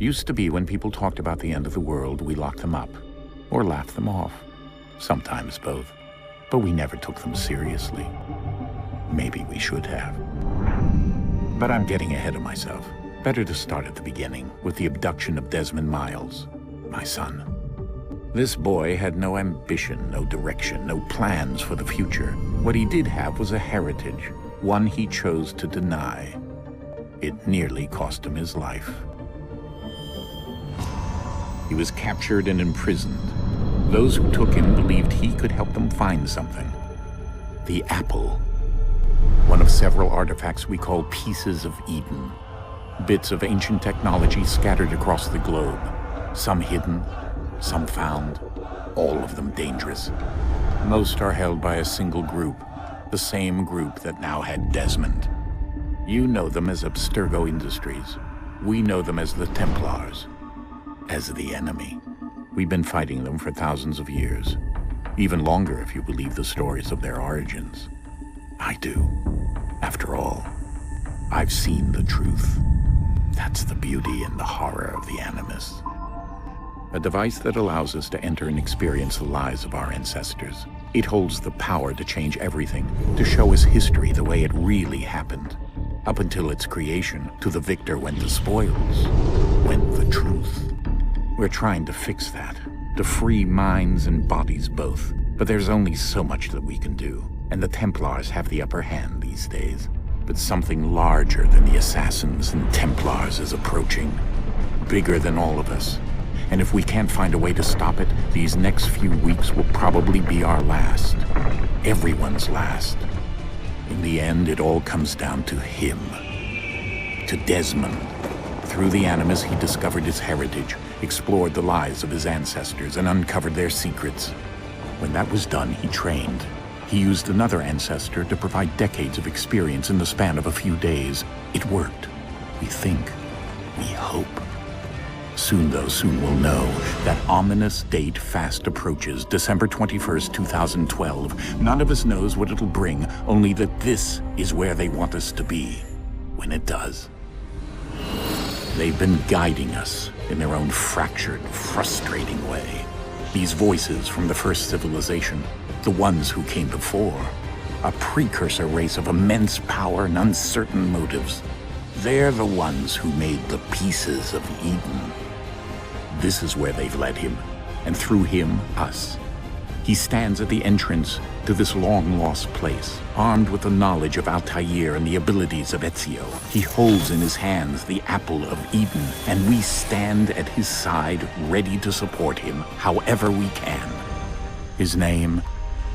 Used to be when people talked about the end of the world, we locked them up. Or laughed them off. Sometimes both. But we never took them seriously. Maybe we should have. But I'm getting ahead of myself. Better to start at the beginning, with the abduction of Desmond Miles, my son. This boy had no ambition, no direction, no plans for the future. What he did have was a heritage, one he chose to deny. It nearly cost him his life. He was captured and imprisoned. Those who took him believed he could help them find something. The apple. One of several artifacts we call pieces of Eden. Bits of ancient technology scattered across the globe. Some hidden, some found, all of them dangerous. Most are held by a single group, the same group that now had Desmond. You know them as Abstergo Industries. We know them as the Templars, as the enemy. We've been fighting them for thousands of years, even longer if you believe the stories of their origins. I do. After all, I've seen the truth. That's the beauty and the horror of the Animus. A device that allows us to enter and experience the lives of our ancestors. It holds the power to change everything, to show us history the way it really happened. Up until its creation, to the victor went the spoils, went the truth. We're trying to fix that, to free minds and bodies both. But there's only so much that we can do, and the Templars have the upper hand these days. But something larger than the Assassins and Templars is approaching, bigger than all of us. And if we can't find a way to stop it, these next few weeks will probably be our last. Everyone's last. In the end, it all comes down to him. To Desmond. Through the Animus, he discovered his heritage, explored the lives of his ancestors, and uncovered their secrets. When that was done, he trained. He used another ancestor to provide decades of experience in the span of a few days. It worked. We think. We hope. Soon, though, soon we'll know. That ominous date fast approaches, December 21st, 2012. None of us knows what it'll bring, only that this is where they want us to be, when it does. They've been guiding us in their own fractured, frustrating way. These voices from the first civilization, the ones who came before, a precursor race of immense power and uncertain motives. They're the ones who made the pieces of Eden. This is where they've led him, and through him, us. He stands at the entrance to this long-lost place, armed with the knowledge of Altair and the abilities of Ezio. He holds in his hands the apple of Eden, and we stand at his side, ready to support him however we can. His name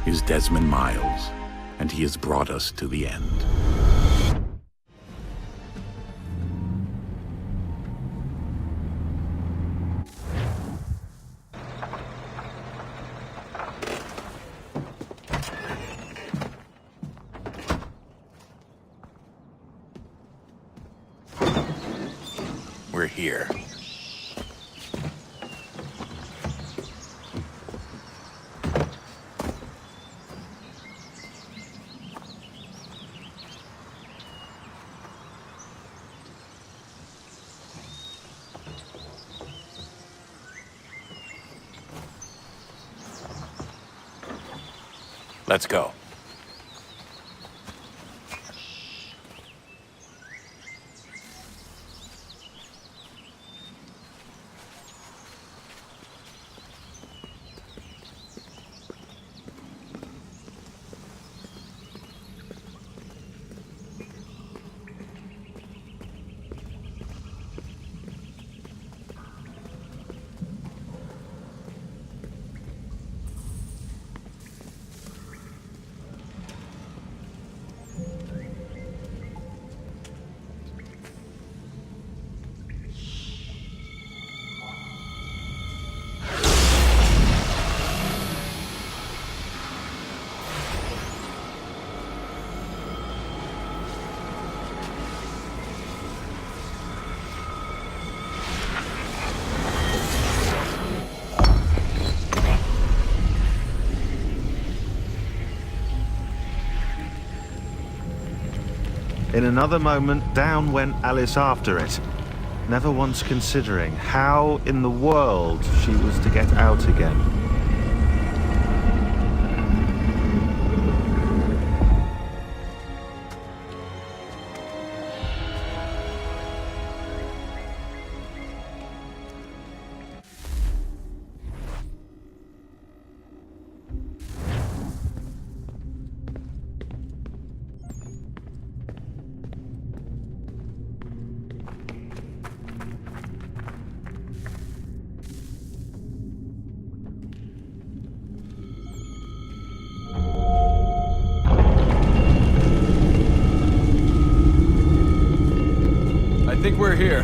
is Desmond Miles, and he has brought us to the end. We're here. Let's go. In another moment, down went Alice after it. never once considering how in the world she was to get out again. I think we're here.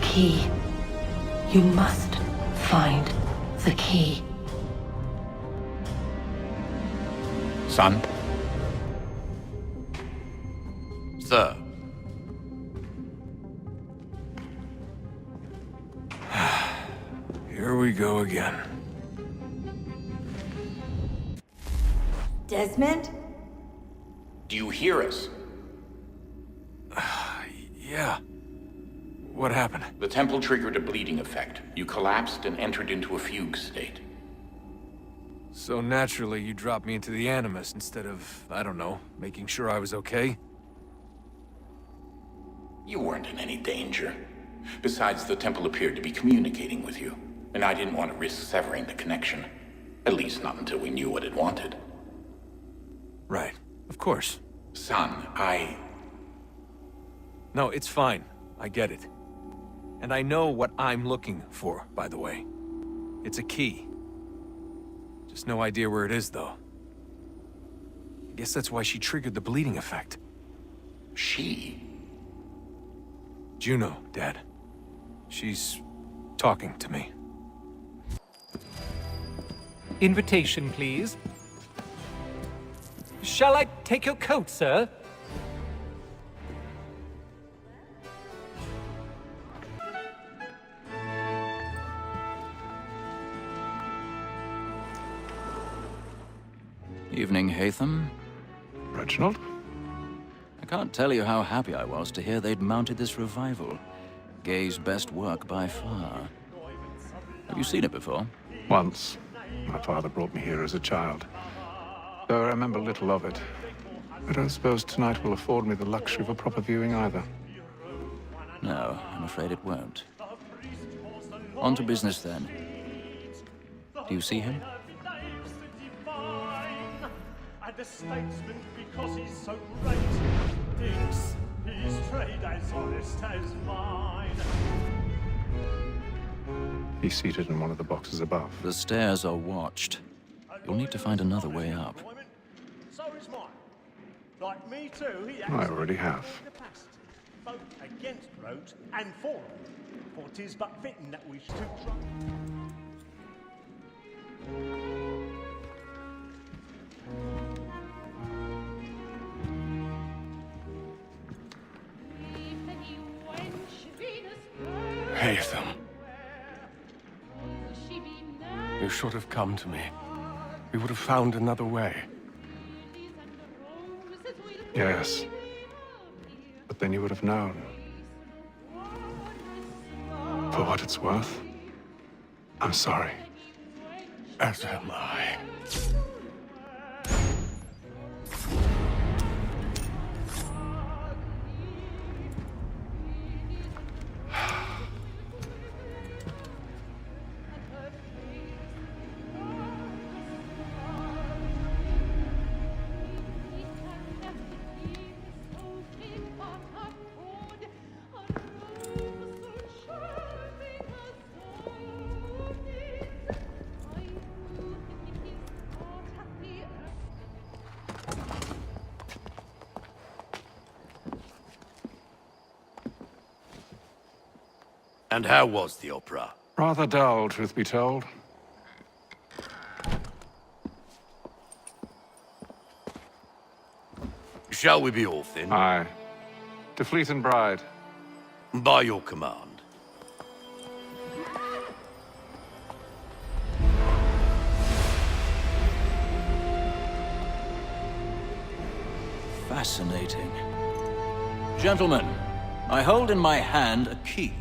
Key. You must find the key. Son? Sir. Here we go again. Desmond? Do you hear us? Yeah. What happened? The temple triggered a bleeding effect. You collapsed and entered into a fugue state. So naturally, you dropped me into the Animus instead of, I don't know, making sure I was okay? You weren't in any danger. Besides, the temple appeared to be communicating with you, and I didn't want to risk severing the connection. At least not until we knew what it wanted. Right. Of course. Son, No, it's fine. I get it. And I know what I'm looking for, by the way. It's a key. Just no idea where it is, though. I guess that's why she triggered the bleeding effect. She? Juno, Dad. She's talking to me. Invitation, please. Shall I take your coat, sir? Evening, Hatham. Reginald? I can't tell you how happy I was to hear they'd mounted this revival. Gay's best work by far. Have you seen it before? Once. My father brought me here as a child. Though I remember little of it. I don't suppose tonight will afford me the luxury of a proper viewing either. No, I'm afraid it won't. On to business, then. Do you see him? The statesman, because he's so great, thinks his trade as honest as mine. He's seated in one of the boxes above. The stairs are watched. You'll need to find another way up. So is mine. Like me too, he I already have. capacity, both against roads and for them. For 'tis but fitting that we should try. Hatham. You should have come to me. We would have found another way. Yes. But then you would have known. For what it's worth, I'm sorry. As am I. And how was the opera? Rather dull, truth be told. Shall we be off then? Aye. To Fleet and Bride. By your command. Fascinating. Gentlemen, I hold in my hand a key.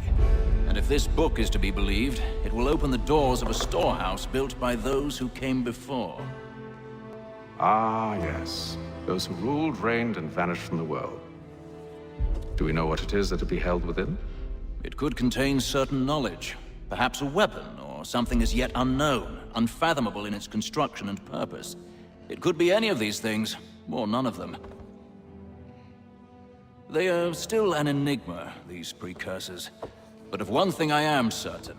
And if this book is to be believed, it will open the doors of a storehouse built by those who came before. Ah, yes. Those who ruled, reigned, and vanished from the world. Do we know what it is that will be held within? It could contain certain knowledge, perhaps a weapon, or something as yet unknown, unfathomable in its construction and purpose. It could be any of these things, or none of them. They are still an enigma, these precursors. But of one thing I am certain.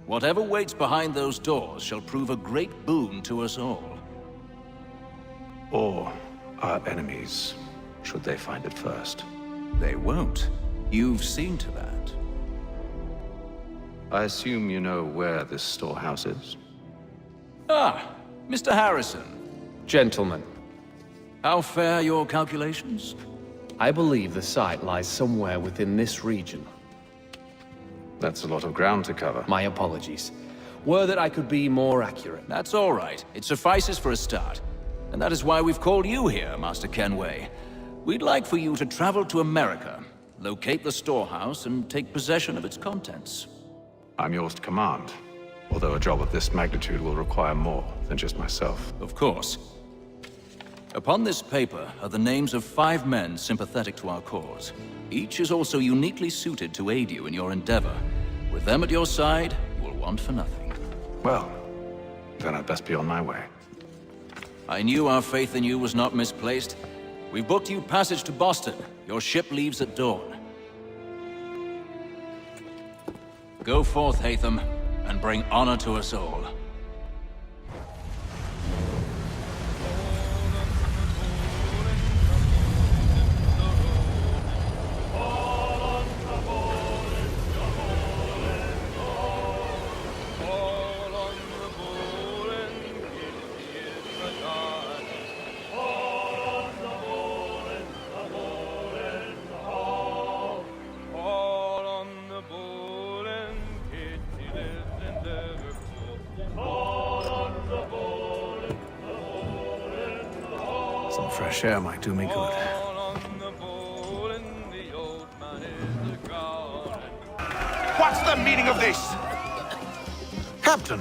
Whatever waits behind those doors shall prove a great boon to us all. Or our enemies, should they find it first. They won't. You've seen to that. I assume you know where this storehouse is? Ah, Mr. Harrison. Gentlemen, How fare your calculations? I believe the site lies somewhere within this region. That's a lot of ground to cover. My apologies. Were that I could be more accurate. That's all right. It suffices for a start. And that is why we've called you here, Master Kenway. We'd like for you to travel to America, locate the storehouse, and take possession of its contents. I'm yours to command, although a job of this magnitude will require more than just myself. Of course. Upon this paper are the names of 5 men sympathetic to our cause. Each is also uniquely suited to aid you in your endeavor. With them at your side, you will want for nothing. Well, then I'd best be on my way. I knew our faith in you was not misplaced. We've booked you passage to Boston. Your ship leaves at dawn. Go forth, Hatham, and bring honor to us all. Some fresh air might do me good. What's the meaning of this? Captain,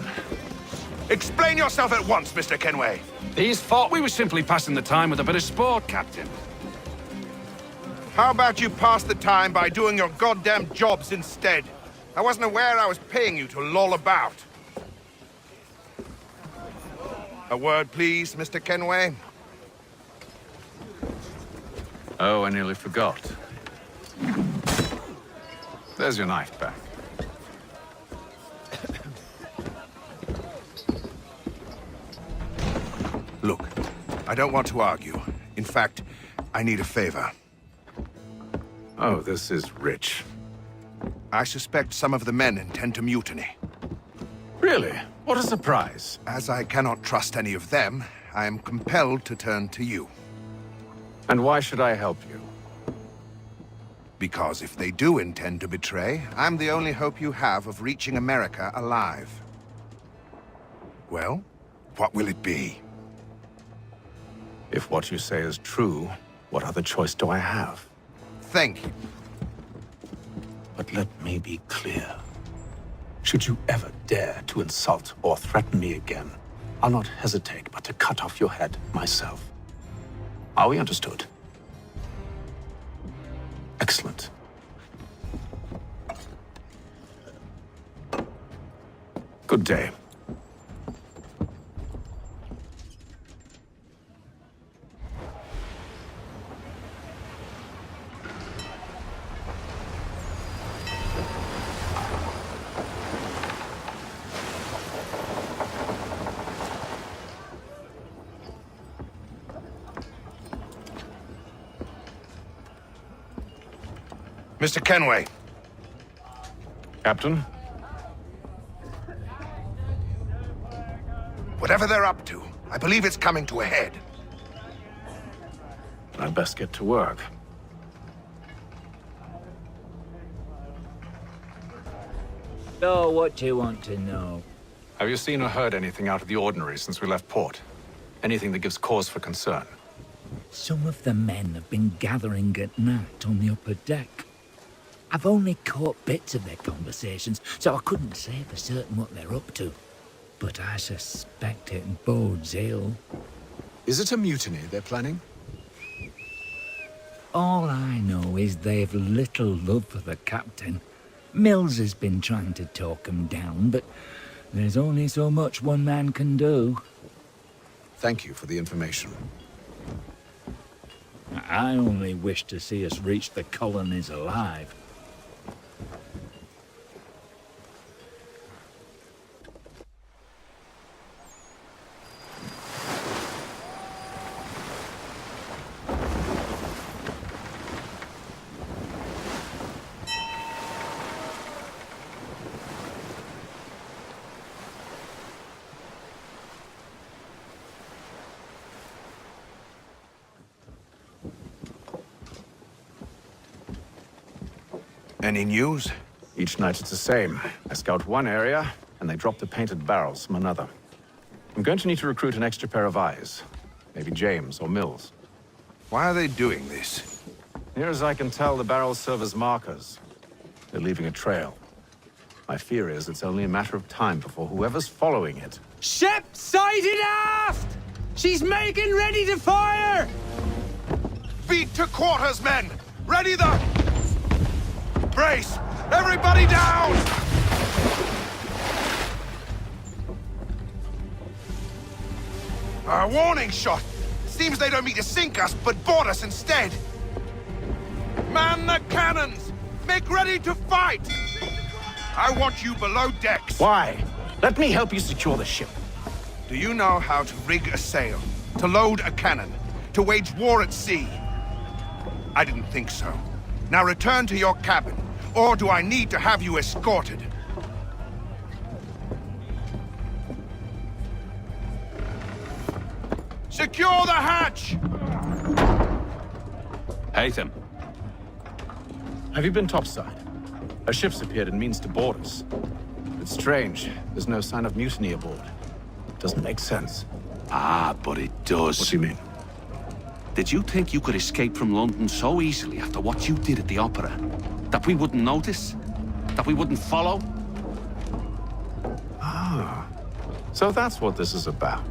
Explain yourself at once, Mr. Kenway. these thought we were simply passing the time with a bit of sport, Captain. How about you pass the time by doing your goddamn jobs instead? I wasn't aware I was paying you to loll about. A word, please, Mr. Kenway. Oh, I nearly forgot. There's your knife back. Look, I don't want to argue. In fact, I need a favor. Oh, this is rich. I suspect some of the men intend to mutiny. Really? What a surprise. As I cannot trust any of them, I am compelled to turn to you. And why should I help you? Because if they do intend to betray, I'm the only hope you have of reaching America alive. Well, what will it be? If what you say is true, what other choice do I have? Thank you. But let me be clear. Should you ever dare to insult or threaten me again, I'll not hesitate but to cut off your head myself. Are we understood? Excellent. Good day. Mr. Kenway. Captain? Whatever they're up to, I believe it's coming to a head. I'd best get to work. So, what do you want to know? Have you seen or heard anything out of the ordinary since we left port? Anything that gives cause for concern? Some of the men have been gathering at night on the upper deck. I've only caught bits of their conversations, so I couldn't say for certain what they're up to. But I suspect it bodes ill. Is it a mutiny they're planning? All I know is they've little love for the captain. Mills has been trying to talk him down, but there's only so much one man can do. Thank you for the information. I only wish to see us reach the colonies alive. Any news? Each night it's the same. I scout one area, and they drop the painted barrels from another. I'm going to need to recruit an extra pair of eyes. Maybe James or Mills. Why are they doing this? Near as I can tell, the barrels serve as markers. They're leaving a trail. My fear is it's only a matter of time before whoever's following it... Ship sighted aft! She's making ready to fire! Beat to quarters, men! Ready the... Brace! Everybody down! A warning shot! Seems they don't mean to sink us, but board us instead! Man the cannons! Make ready to fight! I want you below decks! Why? Let me help you secure the ship. Do you know how to rig a sail? To load a cannon? To wage war at sea? I didn't think so. Now return to your cabin, or do I need to have you escorted? Secure the hatch! Haytham. Have you been topside? A ship's appeared and means to board us. It's strange. There's no sign of mutiny aboard. Doesn't make sense. Ah, but it does. What do you mean? Did you think you could escape from London so easily after what you did at the opera? That we wouldn't notice? That we wouldn't follow? Ah. So that's what this is about.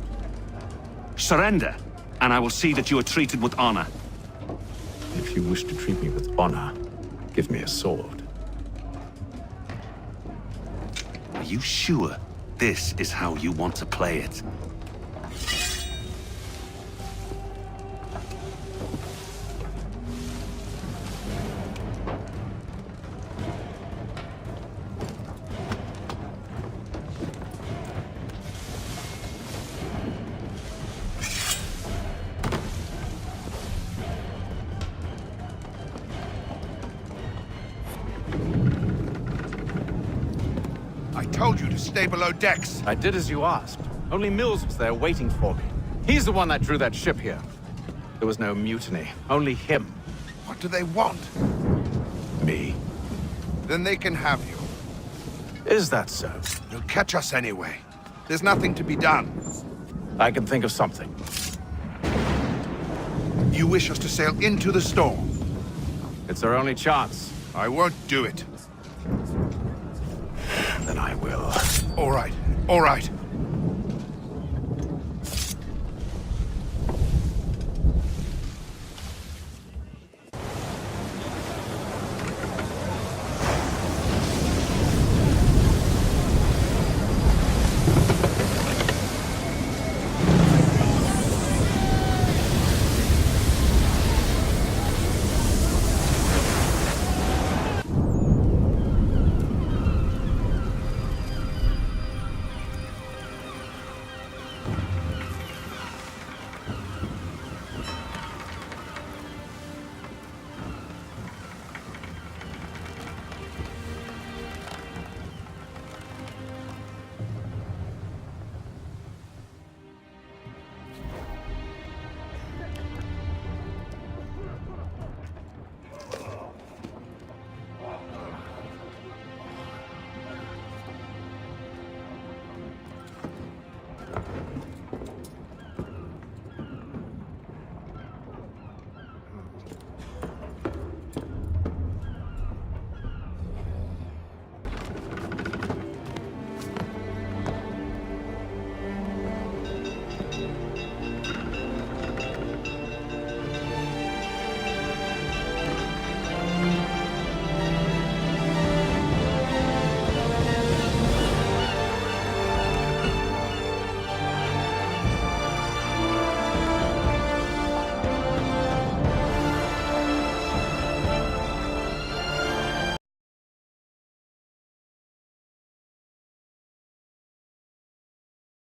Surrender, and I will see that you are treated with honor. If you wish to treat me with honor, give me a sword. Are you sure this is how you want to play it? Told you to stay below decks. I did as you asked. Only Mills was there waiting for me. He's the one that drew that ship here. There was no mutiny, only him. What do they want? Me. Then they can have you. Is that so? You'll catch us anyway. There's nothing to be done. I can think of something. You wish us to sail into the storm? It's our only chance. I won't do it. Then I will. All right, all right.